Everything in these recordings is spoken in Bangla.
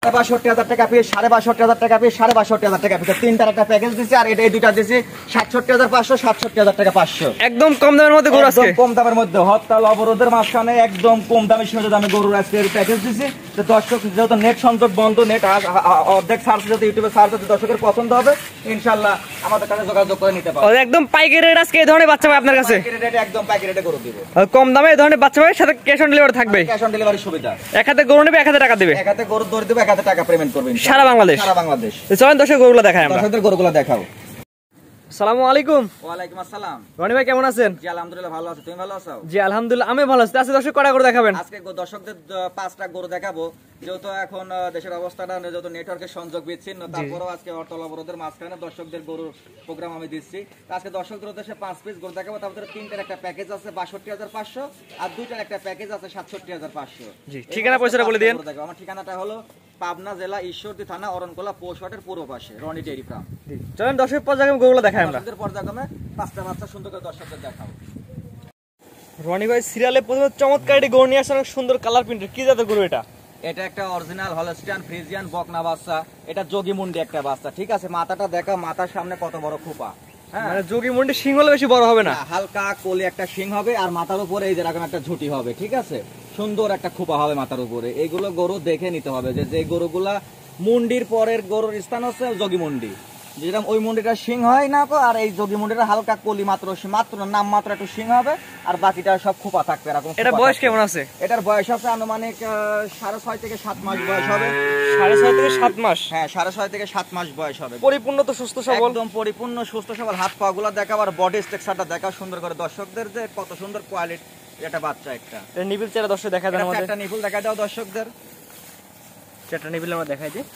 62,000 টাকা পিস, 62,500 টাকা পিস, 62,500 টাকা পিস। তিনটার একটা প্যাকেজ দিছি, আর এই দুইটা দিছি 67,500, 67,000 টাকা 500। একদম কম দামের মধ্যে গরু আছে, কম দামের মধ্যে, হরতাল অবরোধের মাঝখানে একদম কম দামে সীমিত দামে গরুর আজকে প্যাকেজ দিছি। তো দর্শক যেহেতু নেট সংযোগ বন্ধ, নেট অর্ধেক সার্চ যদি ইউটিউবে সার্চ যদি দর্শকের পছন্দ হবে, ইনশাআল্লাহ আমাদের কাছে যোগাযোগ করে নিতে পারবে। একদম পাইকারি রেট আজকে এই ধরনের বাচ্চা ভাই আপনার কাছে, পাইকারি রেটে, একদম পাইকারি রেটে গরু দিব। কম দামে এই ধরনের বাচ্চা ভাইয়ের সাথে ক্যাশ অন ডেলিভারি থাকবে, ক্যাশ অন ডেলিভারি সুবিধা। এক হাতে গরু নেবে, এক হাতে টাকা দেবে, এক হাতে গরু দড়ি দেবে, এক হাতে টাকা পেমেন্ট করবে সারা বাংলাদেশ। সারা বাংলাদেশ। চলেন দর্শক গরুগুলো দেখাই আমরা, দর্শকদের গরুগুলো দেখাও। আসসালামু আলাইকুম। ওয়ালাইকুম আসসালাম। রনি ভাই কেমন আছেন? জি আলহামদুলিল্লাহ ভালো আছি, তুমি ভালো আছো? জি আলহামদুলিল্লাহ আমি ভালো আছি। আজকে দর্শক কটা গরু দেখাবেন? আজকে দর্শকদের 5টা গরু দেখাবো। যেহেতু এখন দেশের অবস্থাটা, যেহেতু নেটওয়ার্কের সংযোগ বিচ্ছিন্ন, তারপরেও আজকে হরতাল অবরোধের মাঝখানে দর্শকদের গরুর প্রোগ্রাম আমি দিচ্ছি। আজকে দর্শকদের উদ্দেশ্যে 5 পিস গরু দেখাবো। তার ভিতরে তিনটার একটা প্যাকেজ আছে 62,500, আর দুইটার একটা প্যাকেজ আছে 67,500। জি, ঠিকানা পয়সাটা বলে দিন। আমার ঠিকানাটা হলো পাবনা জেলা ঈশ্বরদী থানা অরণকোলা পৌরসভার পূর্ব পাশে, রনি ডেইরি ফার্ম। চলেন দর্শক পর্যায়ক্রমে গরুগুলো দেখাই আমরা। পর্যায়ক্রমে 5টা বাচ্চা সুন্দর করে দর্শকদের দেখাও। রনি ভাই সিরিয়ালে প্রথমে চমৎকার একটি গরু নিয়ে আসছে, অনেক সুন্দর কালার প্রিন্টের। কি জাতের গরু এটা? এটা একটা অরিজিনাল হলস্টিয়ান ফ্রিজিয়ান বকনা বাচ্চা। এটা যোগীমুন্ডি একটা বাচ্চা, ঠিক আছে? মাথাটা দেখা, মাথার সামনে কত বড় খোপা, হ্যাঁ, মানে যোগী মুন্ডি শিং হলে বেশি বড় হবে না, হালকা কোলে একটা শিং হবে, আর মাথার উপরে এই যে এরকম একটা ঝুঁটি হবে, ঠিক আছে? সুন্দর একটা খোপা হবে মাথার উপরে। এইগুলো গরু দেখে নিতে হবে যে গরুগুলা মুন্ডির পরের গরুর স্থান হচ্ছে যোগীমুন্ডি, যেরকম ওই মুন্ডিটা শিং হয় না, আর এই যোগী মুন্ডিটা হালকা কলি মাত্র নাম মাত্র একটু শিং হবে, আর বাকিটা সব খোপা থাকবে এরকম। এটা বয়স কেমন আছে? এটার বয়স আছে আনুমানিক 6.5 থেকে 7 মাস বয়স হবে। 6.5 থেকে 7 মাস? হ্যাঁ, 6.5 থেকে 7 মাস বয়স হবে। পরিপূর্ণ তো সুস্থ সবল? একদম পরিপূর্ণ সুস্থ সবল। হাত পা গুলা দেখাও, আর বডি স্ট্রাকচারটা দেখাও সুন্দর করে দর্শকদের, যে কত সুন্দর কোয়ালিটি এটা বাচ্চা। একটা নিবিল চেহারা দর্শক দেখা দেন আমাদের। একটা নিপুল দেখা দাও দর্শকদের। 4টা নিবিল আমরা দেখাই দিই।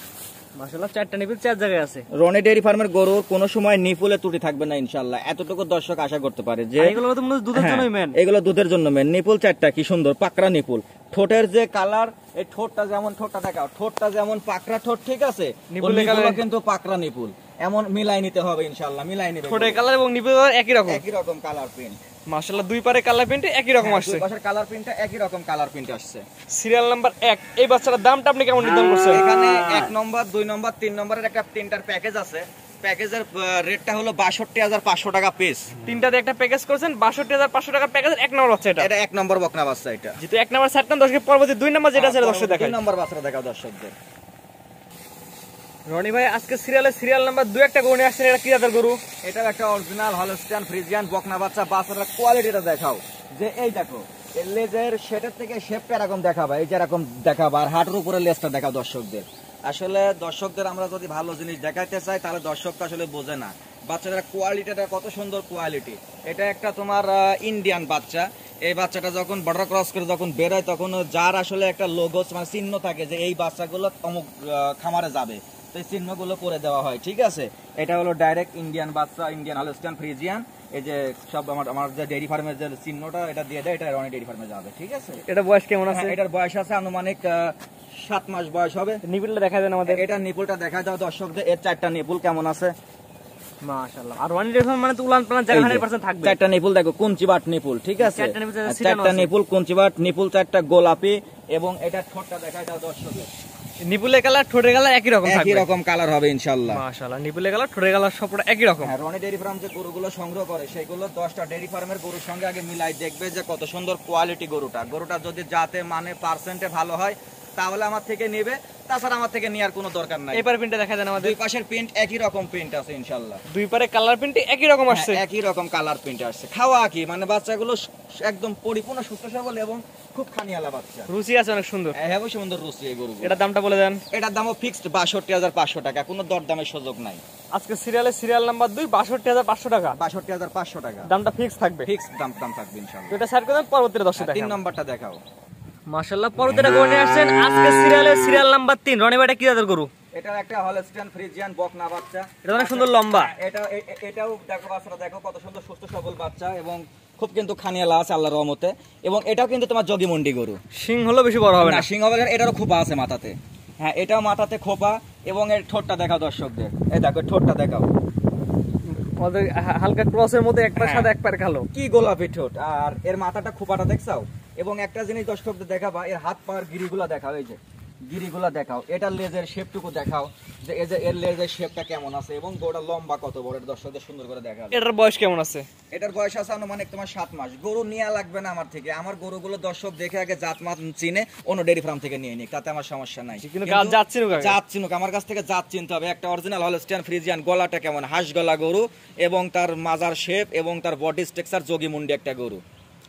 মাশাআল্লাহ 4টা নিপুল 4 জায়গায় আছে। রনি ডেইরি ফার্মের গরু কোনো সময় নিপুলে ত্রুটি থাকবে না ইনশাআল্লাহ, এতটুকু দর্শক আশা করতে পারে। যে এগুলো তো মনে হয় দুধের জন্যই মেন। এগুলো দুধের জন্য মেন। নিপুল 4টা কি সুন্দর পাকড়া নিপুল। ঠোঁটের যে কালার, এই ঠোঁটটা যেমন, ঠোঁটটা দেখাও, ঠোঁটটা যেমন পাকড়া ঠোঁট, ঠিক আছে? নিপুলের কালার কিন্তু পাকড়া নিপুল, এমন মিলাই নিতে হবে ইনশাআল্লাহ, মিলাই নিবে। ঠোঁটের কালার এবং নিপুলের কালার একই রকম কালার প্রিন্ট। মাশাআল্লাহ দুই পারে কালার প্রিন্ট একই রকম আসছে। দুই পাশের কালার প্রিন্টটা একই রকম কালার প্রিন্ট আসছে। সিরিয়াল নাম্বার 1 এই বাচ্চাটার দামটা আপনি কেমন নির্ধারণ করছেন? এখানে 1 নম্বর, 2 নম্বর, 3 নম্বরের একটা তিনটার প্যাকেজ আছে। প্যাকেজের রেটটা হলো 62,500 টাকা পিস। তিনটাতে একটা প্যাকেজ করেছেন 62,500 টাকার প্যাকেজের 1 নম্বর বাচ্চা এটা। এটা 1 নম্বর বকনা বাচ্চা। এটা যেহেতু 1 নম্বর সেট না, দর্শক পরবর্তী 2 নম্বর যেটা আছে দর্শক দেখাই। 2 নম্বর বাচ্চাটা দেখাও দর্শকদের। রনি ভাই আজকে সিরিয়াল নাম্বার 2 একটা গরু নিয়ে আসছেন, এটা কি জাতের গরু? এটা একটা অরিজিনাল হলস্টিয়ান ফ্রিজিয়ান বকনা বাচ্চা। বাচ্চাটার কোয়ালিটিটা দেখাও, যে এই দেখো এর লেজের শেপের থেকে শেপটা এরকম দেখাবা, এই যে এরকম দেখাবা, আর হাঁটুর উপরে লেজটা দেখাও দর্শকদের। আসলে দর্শকদের আমরা যদি ভালো জিনিস দেখাইতে চাই, তাহলে দর্শক তো আসলে বোঝে না বাচ্চাটার কোয়ালিটিটা কত সুন্দর কোয়ালিটি। এটা একটা তোমার ইন্ডিয়ান বাচ্চা। এই বাচ্চাটা যখন বর্ডার ক্রস করে যখন বেরোয়, তখন যার আসলে একটা লোগো মানে চিহ্ন থাকে যে এই বাচ্চাগুলো অমুক খামারে যাবে, তো এই চিহ্নগুলো করে দেওয়া হয়, ঠিক আছে? এটা হলো ডাইরেক্ট ইন্ডিয়ান বাচ্চা, ইন্ডিয়ান হলস্টিয়ান ফ্রিজিয়ান। এই যে সব আমার যে ডেইরি ফার্মের যে চিহ্নটা এটা দিয়ে দেয়, এটা রনি ডেইরি ফার্মে যাবে, ঠিক আছে? এটা বয়স কেমন আছে? এটার বয়স আছে আনুমানিক 7 মাস বয়স হবে। নিপুলটা দেখা দেন আমাদের। এটা নিপুলটা দেখা দাও দর্শকদের। এর 4টা নিপুল কেমন আছে? মাশাআল্লাহ। আর ওয়ান ডেফন মানে তো উলান পালান জায়গা 100% থাকবে। 4টা নিপুল দেখো, কুঞ্চিবাট নিপুল, ঠিক আছে? 4টা নিপুল কুঞ্চিবাট নিপুল, 4টা গোলাপি, এবং এটা ঠোঁটটা দেখা দাও দর্শকদের। নিপুলের কালার ঠোঁটের কালার একই রকম থাকবে, একই রকম কালার হবে ইনশাআল্লাহ। মাশাআল্লাহ নিপুলের কালার ঠোঁটের কালার সবটা একই রকম। হ্যাঁ, রনি ডেইরি ফার্ম যে গরুগুলো সংগ্রহ করে, সেগুলো 10টা ডেইরি ফার্মের গরুর সঙ্গে আগে মিলাই দেখবে যে কত সুন্দর কোয়ালিটি গরুটা যদি জাতে মানে পার্সেন্টে ভালো হয়, তাহলে আমার থেকে নেবে। তাছাড়া আমার থেকে নেওয়ার কোনো দরকার নাই। এই পারে প্রিন্টটা দেখা দেন আমাদের। দুই পাশের প্রিন্ট একই রকম প্রিন্ট আছে ইনশাআল্লাহ। দুই পারে কালার প্রিন্ট একই রকম আসছে, একই রকম কালার প্রিন্ট আসছে। খাওয়া কি মানে বাচ্চাগুলো একদম পরিপূর্ণ সুস্থ সবল এবং খুব খানিয়ালা বাচ্চা, রুচি আছে অনেক সুন্দর। হ্যাঁ, সুন্দর রুচি এই গরু। এটার দামটা বলে দেন। এটার দামও ফিক্সড 62,500 টাকা, কোনো দরদামের সুযোগ নাই। আজকে সিরিয়াল নাম্বার 2 62,500 টাকা। 62,500 টাকা দামটা ফিক্স থাকবে, ফিক্সড দাম থাকবে ইনশাআল্লাহ। এটা সাইড করে দেন, পরবর্তী দর্শক দেখাও। 3 নাম্বারটা দেখাও। মাশাআল্লাহ পরবর্তীটা গরু নিয়ে আসছেন আজকে সিরিয়াল নাম্বার 3। রনি ভাই এটা কি জাতের গরু? এটা একটা হলস্টিয়ান ফ্রিজিয়ান বকনা বাচ্চা। এটা অনেক সুন্দর লম্বা। এটাও দেখো বাচ্চাটা দেখো কত সুন্দর সুস্থ সবল বাচ্চা, এবং খুব কিন্তু খানিয়ালা আছে আল্লাহর রহমতে। এবং এটাও কিন্তু তোমার যোগীমন্ডি গরু। সিং হলো বেশি বড় হবে না, সিং হবে। এটারও খোপা আছে মাথাতে। হ্যাঁ, এটাও মাথাতে খোপা, এবং এর ঠোঁটটা দেখাও দর্শকদের। এই দেখো ঠোঁটটা দেখাও, ওদের হালকা ক্রসের মধ্যে এক পায়ের সাথে এক পায়ের কালো, কি গোলাপি ঠোঁট। আর এর মাথাটা খোপাটা দেখছাও। এবং একটা জিনিস দর্শকদের দেখাবা, এর হাত পায়ের গিরিগুলা দেখাও, এই যে গিরিগুলা দেখাও, এটার লেজের শেপটুকু দেখাও যে এই যে এর লেজের শেপটা কেমন আছে এবং গরুটা লম্বা কত বড়, এটা দর্শকদের সুন্দর করে দেখাও। এটার বয়স কেমন আছে? এটার বয়স আছে আনুমানিক তোমার 7 মাস। গরু নেওয়া লাগবে না আমার থেকে, আমার গরুগুলো দর্শক দেখে আগে জাতমান চিনে অন্য ডেয়ারি ফার্ম থেকে নিয়ে নিক, তাতে আমার সমস্যা নাই। কিন্তু জাত চিনুক আগে। জাত চিনুক, আমার কাছ থেকে জাত চিনতে হবে। একটা অরিজিনাল হলস্টিয়ান ফ্রিজিয়ান, গলাটা কেমন, হাঁস গলা গরু এবং তার মাজার শেপ এবং তার বডি স্ট্রাকচার যোগী মুন্ডি একটা গরু।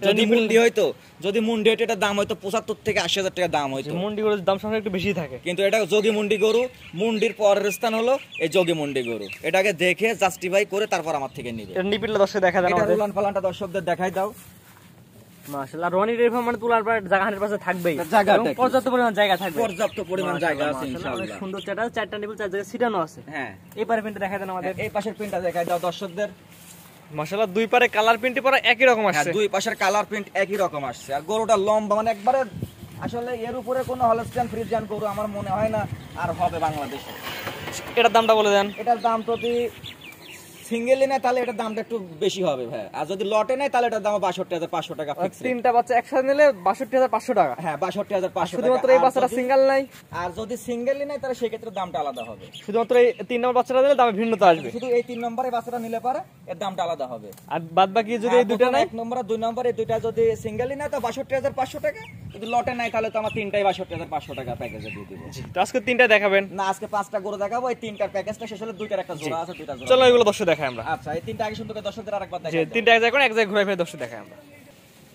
যদি মুন্ডি হয়তো, যদি মুন্ডি হইতো এটার দাম হয়তো 75 থেকে 80,000 টাকা দাম হইতো। মুন্ডি গরুর দাম সবসময় একটু বেশি থাকে, কিন্তু এটা যোগী মুন্ডি গরু। মুন্ডির পরের স্থান হলো এই যোগী মুন্ডি গরু। এটাকে দেখে জাস্টিফাই করে তারপর আমার থেকে নিবে। এর নিপিলটা দর্শক দেখা দেন এটা আমাদের। উলান পালানটা দর্শকদের দেখাই দাও। মাশাআল্লাহ, রনি ডেয়ারি ফার্ম মানে তোলার পর জায়গার পাশে থাকবেই, জায়গা এবং পর্যাপ্ত পরিমাণ জায়গা থাকবে। পর্যাপ্ত পরিমাণ জায়গা আছে অনেক ইনশাআল্লাহ। সুন্দর চারটা, চারটা নিপিল চার জায়গায় ছিটানো আছে। হ্যাঁ, এই পারে প্রিন্টটা দেখা দেন আমাদের। এই পাশের প্রিন্টটা দেখাই দাও দর্শকদের। মাশাআল্লাহ, দুই পারে কালার প্রিন্টে পরা একই রকম হ্যাঁ, আসছে। দুই পাশের কালার প্রিন্ট একই রকম আসছে। আর গরুটা লম্বা, মানে একবারে আসলে এর উপরে কোনো হলস্টিয়ান ফ্রিজিয়ান গরু আমার মনে হয় না আর হবে বাংলাদেশে। এটার দামটা বলে দেন। এটার দাম যদি সিঙ্গেলি নেয় তাহলে এটার দামটা একটু বেশি হবে ভাই, আর যদি লটে নেয় তাহলে এটার দাম 62,500 টাকা ফিক্স। তিনটা বাচ্চা একসাথে নিলে 62,500 টাকা। হ্যাঁ, 62,500 টাকা। শুধুমাত্র এই বাচ্চাটা সিঙ্গেল নাই, আর যদি সিঙ্গেলি নেয় তাহলে সেই ক্ষেত্রে দামটা আলাদা হবে। শুধুমাত্র এই 3 নম্বর বাচ্চাটা দিলে দামে ভিন্নতা আসবে। শুধু এই 3 নম্বরে বাচ্চাটা নিলে পারে এর দামটা আলাদা হবে। আর বাদ বাকি যদি এই দুটো নাই, 1 নম্বর আর 2 নম্বর এই দুইটা যদি সিঙ্গেলি নেয় তো 62,500 টাকা, যদি লটে নেয় তাহলে তো আমার তিনটাই 62,500 টাকা প্যাকেজে দিয়ে দিব। তো আজকে তিনটা দেখাবেন না, আজকে 5টা গরু দেখাবো। এই তিনটার প্যাকেজটা শেষ হলে দুইটার একটা জোড়া আছে, দুইটা জোড়া। চলো এগুলো দর্শক দেখাই আমরা। আচ্ছা, এই তিনটা আগে সুন্দর করে দর্শকদের আরেকবার যে দেখাই দাও। তিনটা এক জায়গায় করে এক জায়গায় ঘুরে ফিরে দর্শক দেখাই আমরা।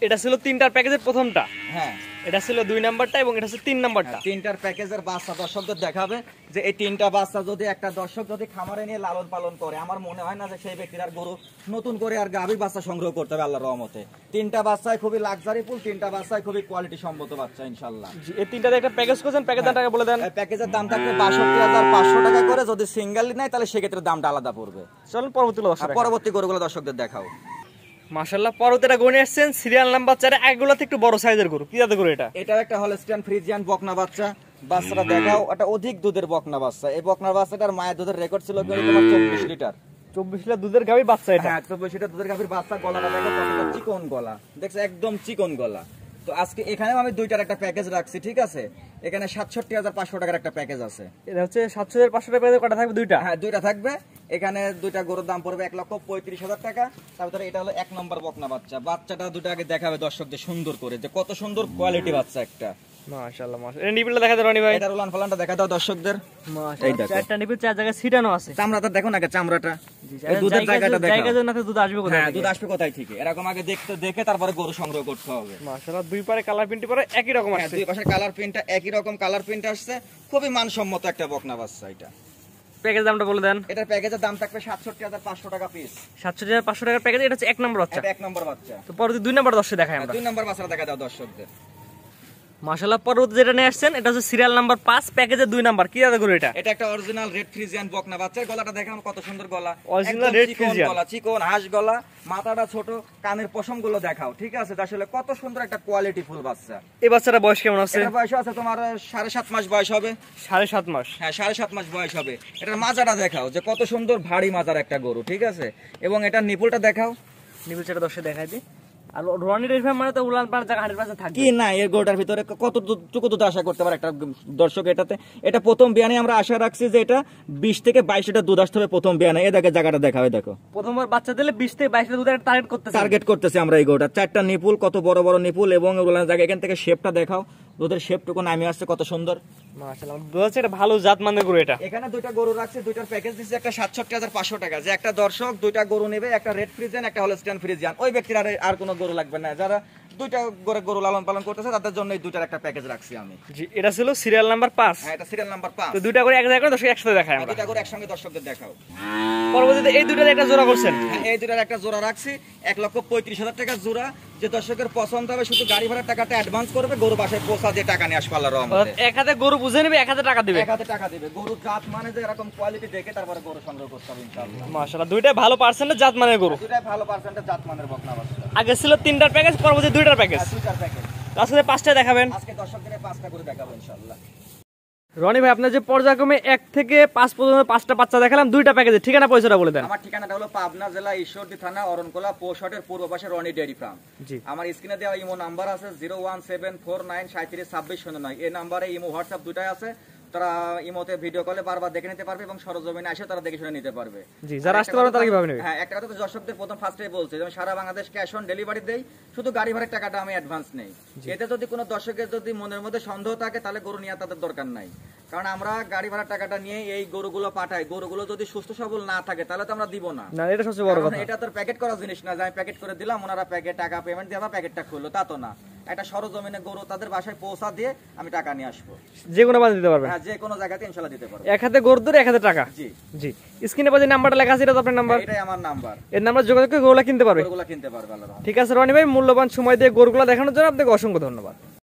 এটা ছিল তিনটার প্যাকেজের প্রথমটা, হ্যাঁ, এটা ছিল 2 নাম্বারটা এবং এটা ছিল 3 নাম্বারটা। তিনটার প্যাকেজের বাচ্চা দর্শকদের দেখাবে যে এই তিনটা বাচ্চা যদি একটা দর্শক যদি খামারে নিয়ে লালন পালন করে, আমার মনে হয় না যে সেই ব্যক্তির আর গরু নতুন করে আর গাভীর বাচ্চা সংগ্রহ করতে হবে আল্লাহর রহমতে। তিনটা বাচ্চাই খুবই লাক্সারি ফুল, তিনটা বাচ্চাই খুবই কোয়ালিটি সম্মত বাচ্চা ইনশাআল্লাহ। এই তিনটাতে একটা প্যাকেজ করছেন, প্যাকেজের টাকা বলে দেন। প্যাকেজের দাম থাকবে 62,500 টাকা করে, যদি সিঙ্গেল নেয় তাহলে সেক্ষেত্রে দামটা আলাদা পড়বে। চলুন পরবর্তী দর্শক। পরবর্তী গরুগুলো দর্শকদের দেখাও। মাশাআল্লাহ, পরবর্তীটা গনে আসছেন সিরিয়াল নাম্বার 4, একগুলোতে একটু বড় সাইজের গরু। কি জাতের গরু এটা? এটাও একটা হলস্টিয়ান ফ্রিজিয়ান বকনা বাচ্চা। বাচ্চাটা দেখাও, এটা অধিক দুধের বকনা বাচ্চা। এই বকনা বাচ্চাটার মায়ের দুধের রেকর্ড ছিল তোমার 24 লিটার। 24 লিটার দুধের গাভীর বাচ্চা এটা। হ্যাঁ, 24 লিটার দুধের গাভীর বাচ্চা। গলাটা দেখো কতটা চিকন গলা, দেখছো একদম চিকন গলা। তো আজকে এখানেও আমি দুইটার একটা প্যাকেজ রাখছি, ঠিক আছে? এখানে 67,500 টাকার একটা প্যাকেজ আছে। এটা হচ্ছে 7,500 টাকা প্যাকেজে কটা থাকবে? দুইটা। হ্যাঁ, দুইটা থাকবে। এখানে দুইটা গরুর দাম পড়বে 1,35,000 টাকা। তারপরে এটা হলো 1 নম্বর বকনা বাচ্চা। বাচ্চাটা দুটো আগে দেখাবে দর্শকদের সুন্দর করে যে কত সুন্দর কোয়ালিটি বাচ্চা একটা। মাশাআল্লাহ, মাশাআল্লাহ। এই নিপিলটা দেখা দাও রনি ভাই। এটা উলান ফালানটা দেখা দাও দর্শকদের। মাশাআল্লাহ, চারটা নিপিল চার জায়গায় ছিটানো আছে। চামড়াটা দেখো না, চামড়াটা, এই দুধের জায়গাটা দেখো। জায়গা জন্য দুধ আসবে কোথায়? হ্যাঁ, দুধ আসবে কোথায় থেকে? এরকম আগে দেখে তারপরে গরু সংগ্রহ করতে হবে। মাশাআল্লাহ, দুই পারে কালার প্রিন্ট পরে একই রকম হ্যাঁ, আসছে। দুই পাশে কালার প্রিন্টটা একই রকম কালার প্রিন্ট আসছে। খুবই মানসম্মত একটা বকনা বাচ্চা এটা। প্যাকেজ দামটা বলে দেন। এটার প্যাকেজের দাম থাকবে 67,500 টাকা পিস। 67,500 টাকার প্যাকেজ। এটা হচ্ছে 1 নম্বর বাচ্চা। এটা 1 নম্বর বাচ্চা। তো পরবর্তী 2 নম্বর দর্শক দেখাই আমরা। 2 নম্বর বাচ্চাটা দেখা দাও দর্শকদের। মাশাআল্লাহ, পরবর্তী যেটা নিয়ে আসছেন এটা হচ্ছে সিরিয়াল নাম্বার 5, প্যাকেজের 2 নাম্বার। কি জাতের গরু এটা? এটা একটা অরিজিনাল রেড ফ্রিজিয়ান বকনা বাচ্চা। গলাটা দেখেন কত সুন্দর গলা, অরিজিনাল রেড ফ্রিজিয়ান গলা, চিকন হাঁস গলা, মাথাটা ছোট, কানের পশম গুলো দেখাও, ঠিক আছে? আসলে কত সুন্দর একটা কোয়ালিটি ফুল বাচ্চা। এই বাচ্চাটা বয়স কেমন আছে? এটার বয়স আছে তোমার 7.5 মাস বয়স হবে। 7.5 মাস। হ্যাঁ, 7.5 মাস বয়স হবে। এটার মাজাটা দেখাও যে কত সুন্দর ভারী মাজার একটা গরু, ঠিক আছে? এবং এটার নিপুলটা দেখাও। নিপুলটা দর্শক দেখাই দিই। আর রনি ডেয়ারি ফার্ম মানে তো উলান পাড় জায়গা 100% থাকবে। কি না, এর গরুটার ভিতরে কতটুকু দুধ আশা করতে পারে একটা দর্শক এটাতে? এটা প্রথম বিয়ানে আমরা আশা রাখছি যে এটা 20 থেকে 22 লিটার দুধ আসতে হবে প্রথম বিয়ানে। এই দেখে জায়গাটা দেখাবে, দেখো প্রথমবার বাচ্চা দিলে 20 থেকে 22 লিটার দুধ একটা টার্গেট করতেছি আমরা এই গরুটা। 4টা নিপুল, কত বড় বড় নিপুল এবং ওগুলোর জায়গা। এখান থেকে শেপটা দেখাও, দুধের শেপটুকু নামে আসছে কত সুন্দর। মাশাআল্লাহ, দুধ আছে, এটা ভালো জাত মানের গরু এটা। এখানে দুইটা গরু রাখছে, দুইটার প্যাকেজ দিচ্ছে একটা 67,500 টাকা। যে একটা দর্শক দুইটা গরু নেবে, একটা রেড ফ্রিজিয়ান, একটা হলস্টিয়ান ফ্রিজিয়ান, ওই ব্যক্তির আর কোনো গরু লাগবে না। যারা দুইটা গরু লালন পালন করতেছে তাদের জন্য এই দুইটার একটা প্যাকেজ রাখছি আমি। জি, এটা ছিল সিরিয়াল নাম্বার 5। হ্যাঁ, এটা সিরিয়াল নাম্বার 5। তো দুইটা করে এক জায়গায় করে দর্শক একসাথে দেখাই আমরা। দুইটা গরু একসঙ্গে দর্শকদের দেখাও। পরবর্তীতে এই দুইটার একটা জোড়া করছেন। হ্যাঁ, এই দুইটার একটা জোড়া রাখছি 1,35,000 টাকা জোড়া। যে দর্শকের পছন্দ হবে শুধু গাড়ি ভাড়ার টাকাটা অ্যাডভান্স করবে, গরু বাসায় পৌঁছা দিয়ে টাকা নিয়ে আসবে আল্লাহর রহমতে। এক হাতে গরু বুঝে নেবে, এক হাতে টাকা দিবে। এক হাতে টাকা দিবে। গরু জাত মানে যে এরকম কোয়ালিটি দেখে তারপরে গরু সংগ্রহ করতে হবে ইনশাআল্লাহ। মাশাআল্লাহ, দুইটাই ভালো পার্সেন্টেজ জাত মানের গরু। দুইটাই ভালো পার্সেন্টেজ জাত মানের বকনা বাচ্চা। আগে ছিল 3টার প্যাকেজ, পরবর্তী 2টার প্যাকেজ। দুইটার প্যাকেজ। আজকে 5টা দেখাবেন। আজকে দর্শকদের 5টা করে দেখাবো ইনশাআল্লাহ। রনি ভাই আপনার যে পর্যায়ক্রমে 1 থেকে 5 পর্যন্ত 5টা বাচ্চা দেখালাম, 2টা প্যাকেজে ঠিকানা পয়সাটা বলে দেন। আমার ঠিকানাটা হলো পাবনা জেলা ঈশ্বরদী থানা অরণকোলা পোশটের পূর্ব পাশে রনি ডেয়ারি ফার্ম। জি। আমার স্ক্রিনে দেওয়া ইমো নাম্বার আছে 01749372609। এই নাম্বারে ইমো হোয়াটসঅ্যাপ দুটাই আছে। তারা ইমোতে ভিডিও কলে বারবার দেখে নিতে পারবে এবং সরজমিনে এসে তারা দেখে শুনে নিতে পারবে। জি, যারা আসতে পারবে তারা কিভাবে নেবে? হ্যাঁ, একটা কথা তো দর্শকদের প্রথম ফার্স্টে বলছি, আমি সারা বাংলাদেশ ক্যাশ অন ডেলিভারি দেই, শুধু গাড়ি ভাড়ার টাকাটা আমি অ্যাডভান্স নেই। এতে যদি কোনো দর্শকের যদি মনের মধ্যে সন্দেহ থাকে তাহলে গরু নিয়ে তাদের দরকার নাই, কারণ আমরা গাড়ি ভাড়ার টাকাটা নিয়ে এই গরুগুলো পাঠাই। গরুগুলো যদি সুস্থ সবল না থাকে তাহলে তো আমরা দিব না। না, এটা সবচেয়ে বড় কথা। এটা তো প্যাকেট করা জিনিস না যে আমি প্যাকেট করে দিলাম, ওনারা প্যাকেট টাকা পেমেন্ট দিয়ে আবার প্যাকেটটা খুললো, তা তো না। একটা সরজমিনে গরু তাদের বাসায় পৌঁছা দিয়ে আমি টাকা নিয়ে আসবো। যে কোনো বাজে দিতে পারবেন? হ্যাঁ, যে কোনো জায়গাতে ইনশাআল্লাহ দিতে পারবো। এক হাতে গরু ধরে এক হাতে টাকা। জি জি, স্ক্রিনে বাজে নাম্বারটা লেখা আছে, এটা তো আপনার নাম্বার? এটাই আমার নাম্বার। এর নাম্বার যোগাযোগ করে গরুগুলা কিনতে পারবে। গরুগুলো কিনতে পারবে আল্লাহর রহমতে। ঠিক আছে রনি ভাই, মূল্যবান সময় দিয়ে গরুগুলা দেখানোর জন্য আপনাকে অসংখ্য ধন্যবাদ।